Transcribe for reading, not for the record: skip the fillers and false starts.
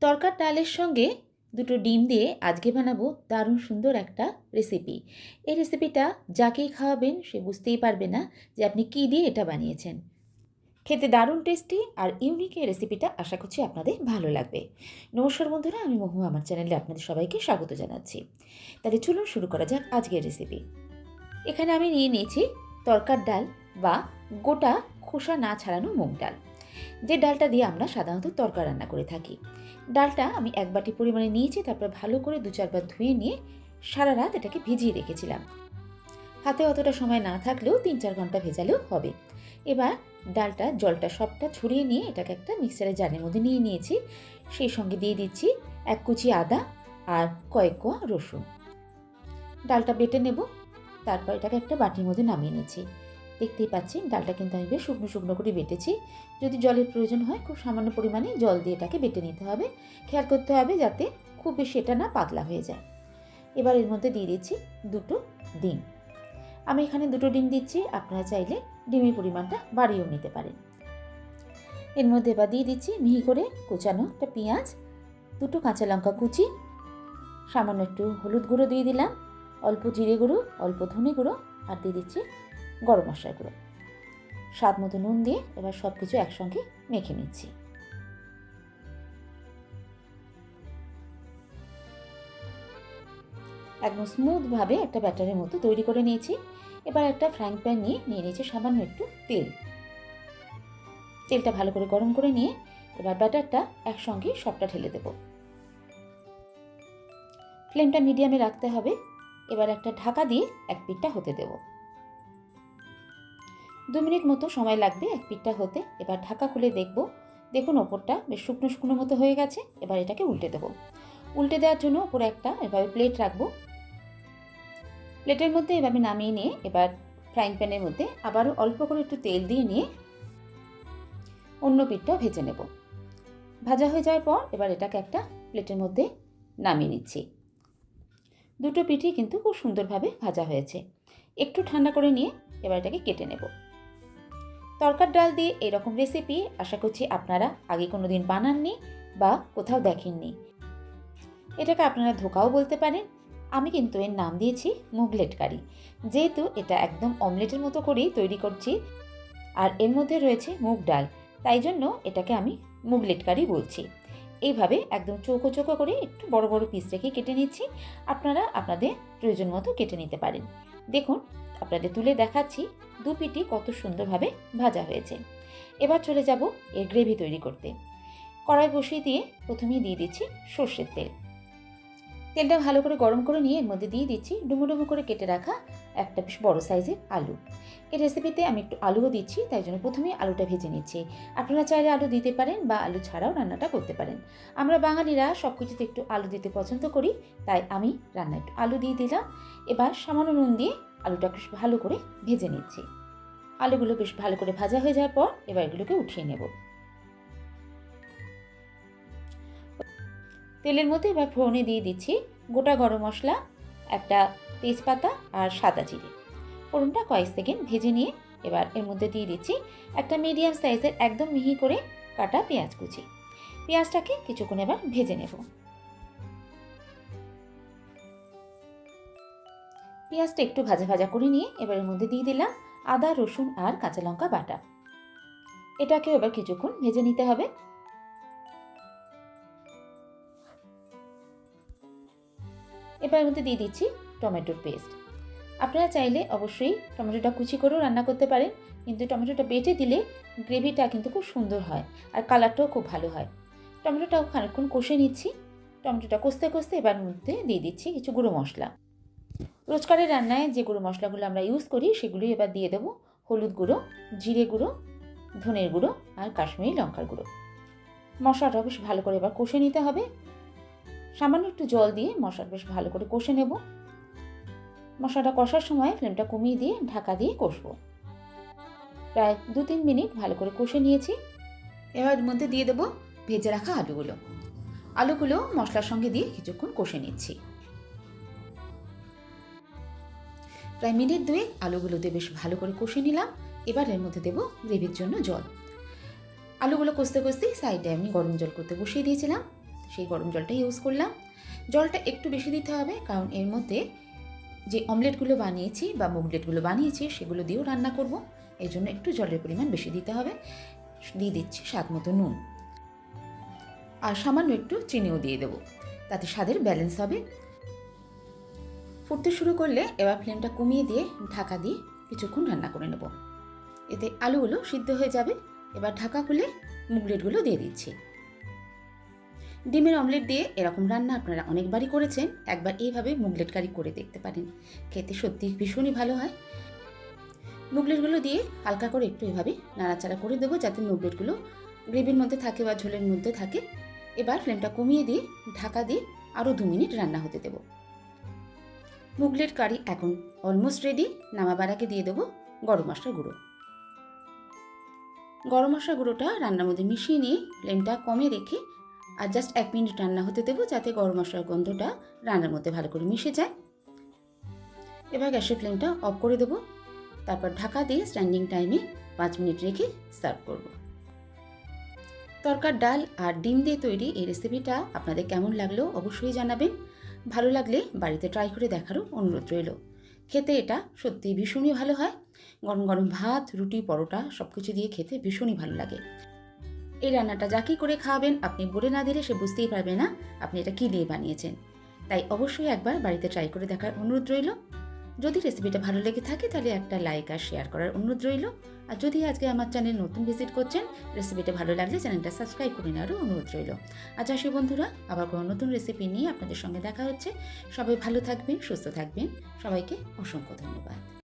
তরকার ডালের সঙ্গে দুটো ডিম দিয়ে আজকে বানাবো দারুণ সুন্দর একটা রেসিপি। এই রেসিপিটা যাকেই খাওয়াবেন সে বুঝতেই পারবে না যে আপনি কী দিয়ে এটা বানিয়েছেন। খেতে দারুণ টেস্টি আর ইউনিক এই রেসিপিটা আশা করছি আপনাদের ভালো লাগবে। নমস্কার বন্ধুরা, আমি মহু আমার চ্যানেলে আপনাদের সবাইকে স্বাগত জানাচ্ছি। তাহলে চলুন শুরু করা যাক আজকের রেসিপি। এখানে আমি নিয়ে নিয়েছি তরকার ডাল বা গোটা খোসা না ছাড়ানো মুগ ডাল, যে ডালটা দিয়ে আমরা সাধারণত তরকা রান্না করে থাকি। ডালটা আমি 1 বাটি পরিমাণে নিয়েছি, তারপর ভালো করে 2-4 বার ধুয়ে নিয়ে সারা রাত এটাকে ভিজিয়ে রেখেছিলাম। হাতে অতটা সময় না থাকলেও 3-4 ঘন্টা ভেজালেও হবে। এবার ডালটা জলটা সবটা ছড়িয়ে নিয়ে এটাকে একটা মিক্সারের জারের মধ্যে নিয়ে নিয়েছি। সেই সঙ্গে দিয়ে দিচ্ছি 1 কুচি আদা আর কয়েক কোয়া রসুন। ডালটা বেটে নেব, তারপর এটাকে একটা বাটির মধ্যে নামিয়ে নিচ্ছি। দেখতেই পাচ্ছেন ডালটা কিন্তু আমি বেশ শুকনো শুকনো করে বেটেছি। যদি জলের প্রয়োজন হয় খুব সামান্য পরিমাণে জল দিয়ে এটাকে বেটে নিতে হবে। খেয়াল করতে হবে যাতে খুব বেশি এটা না পাতলা হয়ে যায়। এবার এর মধ্যে দিয়ে দিচ্ছি 2টো ডিম। আমি এখানে 2টো ডিম দিচ্ছি, আপনারা চাইলে ডিমের পরিমাণটা বাড়িয়েও নিতে পারেন। এর মধ্যে এবার দিয়ে দিচ্ছি মিহি করে কুচানো একটা পেঁয়াজ, 2টো কাঁচা লঙ্কা কুচি, সামান্য একটু হলুদ গুঁড়ো দিয়ে দিলাম, অল্প জিরে গুঁড়ো, অল্প ধনে গুঁড়ো, আর দিয়ে দিচ্ছি গরম মশলা গুঁড়ো, স্বাদ মতো নুন দিয়ে এবার সব কিছু একসঙ্গে মেখে নিচ্ছি। একদম স্মুথভাবে একটা ব্যাটারের মতো তৈরি করে নিয়েছি। এবার একটা ফ্রাইং প্যান নিয়ে নিয়েছি সামান্য একটু তেল। তেলটা ভালো করে গরম করে নিয়ে এবার ব্যাটারটা একসঙ্গে সবটা ঢেলে দেব। ফ্লেমটা মিডিয়ামে রাখতে হবে। এবার একটা ঢাকা দিয়ে এক পিঠটা হতে দেব। 2 মিনিট মতো সময় লাগবে এক পিঠটা হতে। এবার ঢাকা খুলে দেখব, দেখুন ওপরটা বেশ শুকনো শুকনো মতো হয়ে গেছে। এবার এটাকে উল্টে দেব। উল্টে দেওয়ার জন্য ওপরে একটা এভাবে প্লেট রাখবো। প্লেটের মধ্যে এভাবে নামিয়ে নিয়ে এবার ফ্রাইং প্যানের মধ্যে আবারও অল্প করে একটু তেল দিয়ে নিয়ে অন্য পিঠটা ভেজে নেব। ভাজা হয়ে যাওয়ার পর এবার এটাকে একটা প্লেটের মধ্যে নামিয়ে নিচ্ছি। 2টো পিঠই কিন্তু খুব সুন্দরভাবে ভাজা হয়েছে। একটু ঠান্ডা করে নিয়ে এবার এটাকে কেটে নেব। তরকার ডাল দিয়ে এরকম রেসিপি আশা করছি আপনারা আগে কোনো দিন বানাননি বা কোথাও দেখেননি। এটাকে আপনারা ধোকাও বলতে পারেন। আমি কিন্তু এর নাম দিয়েছি মুগলেট কারি, যেহেতু এটা একদম অমলেটের মতো করেই তৈরি করছি আর এর মধ্যে রয়েছে মুগ ডাল, তাই জন্য এটাকে আমি মুগলেট কারি বলছি। এইভাবে একদম চৌকো চৌকো করে একটু বড় বড় পিস রেখে কেটে নিচ্ছি। আপনারা আপনাদের প্রয়োজন মতো কেটে নিতে পারেন। দেখুন আপনাদের তুলে দেখাচ্ছি 2 পিঠই কত সুন্দরভাবে ভাজা হয়েছে। এবার চলে যাব এর গ্রেভি তৈরি করতে। কড়াই বসিয়ে দিয়ে প্রথমেই দিয়ে দিচ্ছি সর্ষের তেল। তেলটা ভালো করে গরম করে নিয়ে এর মধ্যে দিয়ে দিচ্ছি ডুমো ডুমো করে কেটে রাখা একটা বেশ বড় সাইজের আলু। এই রেসিপিতে আমি একটু আলুও দিচ্ছি, তাই জন্য প্রথমেই আলুটা ভেজে নিচ্ছি। আপনারা চাইলে আলু দিতে পারেন বা আলু ছাড়াও রান্নাটা করতে পারেন। আমরা বাঙালিরা সব কিছুতে একটু আলু দিতে পছন্দ করি, তাই আমি রান্নায় একটু আলু দিয়ে দিলাম। এবার সামান্য নুন দিয়ে আলুটা বেশ ভালো করে ভেজে নিচ্ছি। আলুগুলো বেশ ভালো করে ভাজা হয়ে যাওয়ার পর এবার এগুলোকে উঠিয়ে নেব। তেলের মধ্যে এবার ফোড়নে দিয়ে দিচ্ছি গোটা গরম মশলা, একটা তেজপাতা আর সাদা জিরে। ফোড়নটা কয়েক সেকেন্ড ভেজে নিয়ে এবার এর মধ্যে দিয়ে দিচ্ছি একটা মিডিয়াম সাইজের একদম মিহি করে কাটা পেঁয়াজ কুচি। পেঁয়াজটাকে কিছুক্ষণ এবার ভেজে নেব। পেঁয়াজটা একটু ভাজা ভাজা করে নিয়ে এবার এর মধ্যে দিয়ে দিলাম আদা, রসুন আর কাঁচা লঙ্কা বাটা। এটাকে এবার কিছুক্ষণ ভেজে নিতে হবে। এবার এর মধ্যে দিয়ে দিচ্ছি টমেটোর পেস্ট। আপনারা চাইলে অবশ্যই টমেটোটা কুচি করেও রান্না করতে পারেন, কিন্তু টমেটোটা বেটে দিলে গ্রেভিটা কিন্তু খুব সুন্দর হয় আর কালারটাও খুব ভালো হয়। টমেটোটাও খানিকক্ষণ কষে নিচ্ছি। টমেটোটা কষতে কষতে এবার মধ্যে দিয়ে দিচ্ছি কিছু গুঁড়ো মশলা। রোজকারের রান্নায় যে গুঁড়ো মশলাগুলো আমরা ইউজ করি সেগুলোই এবার দিয়ে দেবো। হলুদ গুঁড়ো, জিরে গুঁড়ো, ধনের গুঁড়ো আর কাশ্মীরি লঙ্কার গুঁড়ো। মশলাটা বেশ ভালো করে এবার কষে নিতে হবে। সামান্য একটু জল দিয়ে মশলা বেশ ভালো করে কষে নেব। মশলাটা কষার সময় ফ্লেমটা কমিয়ে দিয়ে ঢাকা দিয়ে কষবো। প্রায় 2-3 মিনিট ভালো করে কষে নিয়েছি। এবার এর মধ্যে দিয়ে দেবো ভেজে রাখা আলুগুলো। আলুগুলো মশলার সঙ্গে দিয়ে কিছুক্ষণ কষে নিচ্ছি। প্রায় মিনিট 2 আলুগুলোতে বেশ ভালো করে কষে নিলাম। এবার এর মধ্যে দেবো গ্রেভির জন্য জল। আলুগুলো কষতে কষতে সাইডে আমি গরম জল করতে বসিয়ে দিয়েছিলাম। সেই গরম জলটা ইউজ করলাম। জলটা একটু বেশি দিতে হবে, কারণ এর মধ্যে যে অমলেটগুলো বানিয়েছি বা মুগলেটগুলো বানিয়েছি সেগুলো দিয়েও রান্না করব, এই জন্য একটু জলের পরিমাণ বেশি দিতে হবে। দিয়ে দিচ্ছি স্বাদ মতো নুন, আর সামান্য একটু চিনিও দিয়ে দেবো, তাতে স্বাদের ব্যালেন্স হবে। ফুটতে শুরু করলে এবার ফ্লেমটা কমিয়ে দিয়ে ঢাকা দিয়ে কিছুক্ষণ রান্না করে নেব। এতে আলুগুলো সিদ্ধ হয়ে যাবে। এবার ঢাকা খুলে মুগলেটগুলো দিয়ে দিচ্ছি। ডিমের অমলেট দিয়ে এরকম রান্না আপনারা অনেকবারই করেছেন, একবার এইভাবে মুগলেট কারি করে দেখতে পারেন, খেতে সত্যি ভীষণই ভালো হয়। মুগলেটগুলো দিয়ে হালকা করে একটু এভাবে নাড়াচাড়া করে দেবো, যাতে মুগলেটগুলো গ্রেভির মধ্যে থাকে বা ঝোলের মধ্যে থাকে। এবার ফ্লেমটা কমিয়ে দিয়ে ঢাকা দিয়ে আরও 2 মিনিট রান্না হতে দেবো। মুগলেট কারি এখন অলমোস্ট রেডি। নামাবার আগে দিয়ে দেবো গরম মশলা গুঁড়ো। গরম মশলা গুঁড়োটা রান্নার মধ্যে মিশিয়ে নিয়ে ফ্লেমটা কমে রেখে আর জাস্ট 1 মিনিট রান্না হতে দেবো, যাতে গরম মশলার গন্ধটা রান্নার মধ্যে ভালো করে মিশে যায়। এবার গ্যাসের ফ্লেমটা অফ করে দেবো, তারপর ঢাকা দিয়ে স্ট্যান্ডিং টাইমে 5 মিনিট রেখে সার্ভ করব। তরকার ডাল আর ডিম দিয়ে তৈরি এই রেসিপিটা আপনাদের কেমন লাগলো অবশ্যই জানাবেন। ভালো লাগলে বাড়িতে ট্রাই করে দেখারও অনুরোধ রইল। খেতে এটা সত্যি ভীষণই ভালো হয়। গরম গরম ভাত, রুটি, পরোটা সব কিছু দিয়ে খেতে ভীষণই ভালো লাগে। এই রান্নাটা যাকেই করে খাওয়াবেন আপনি বলে না দিলে সে বুঝতেই পারবে না আপনি এটা কী দিয়ে বানিয়েছেন। তাই অবশ্যই একবার বাড়িতে ট্রাই করে দেখার অনুরোধ রইল। যদি রেসিপিটা ভালো লেগে থাকে তাহলে একটা লাইক আর শেয়ার করার অনুরোধ রইল। আর যদি আজকে আমার চ্যানেল নতুন ভিজিট করছেন, রেসিপিটা ভালো লাগলে চ্যানেলটা সাবস্ক্রাইব করে নেওয়ারও অনুরোধ রইল। আজ আসি বন্ধুরা, আবার কোনো নতুন রেসিপি নিয়ে আপনাদের সঙ্গে দেখা হচ্ছে। সবাই ভালো থাকবেন, সুস্থ থাকবেন। সবাইকে অসংখ্য ধন্যবাদ।